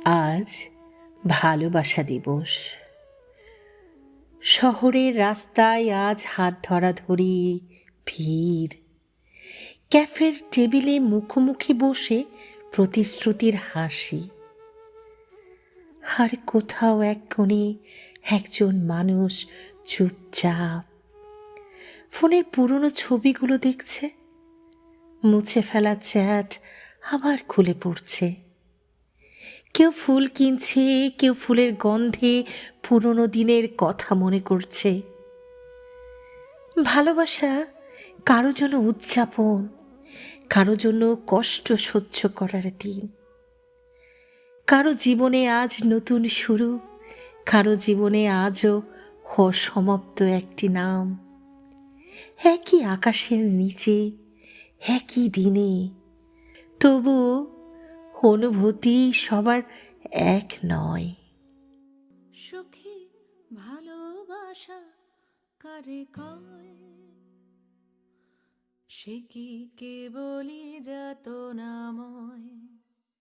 আজ ভালোবাসা দিবস। শহরের রাস্তায় আজ হাত ধরাধরি, ভিড়। ক্যাফের টেবিলে মুখোমুখি বসে প্রতিশ্রুতির হাসি। আর কোথাও এক কোণে একজন মানুষ চুপচাপ ফোনের পুরনো ছবিগুলো দেখছে। মুছে ফেলা চ্যাট আবার খুলে পড়ছে। কেউ ফুল কিনছে, কেউ ফুলের গন্ধে পুরনো দিনের কথা মনে করছে। ভালোবাসা কারো জন্য উদযাপন, কারো জন্য কষ্ট সহ্য করার দিন। কারো জীবনে আজ নতুন শুরু, কারো জীবনে আজও অসমাপ্ত একটি নাম। একই আকাশের নিচে, একই দিনে, তবুও অনুভূতি সবার এক নয়। সখী ভালোবাসা কারে কয়, সে কি কেবলই যাতনাময়।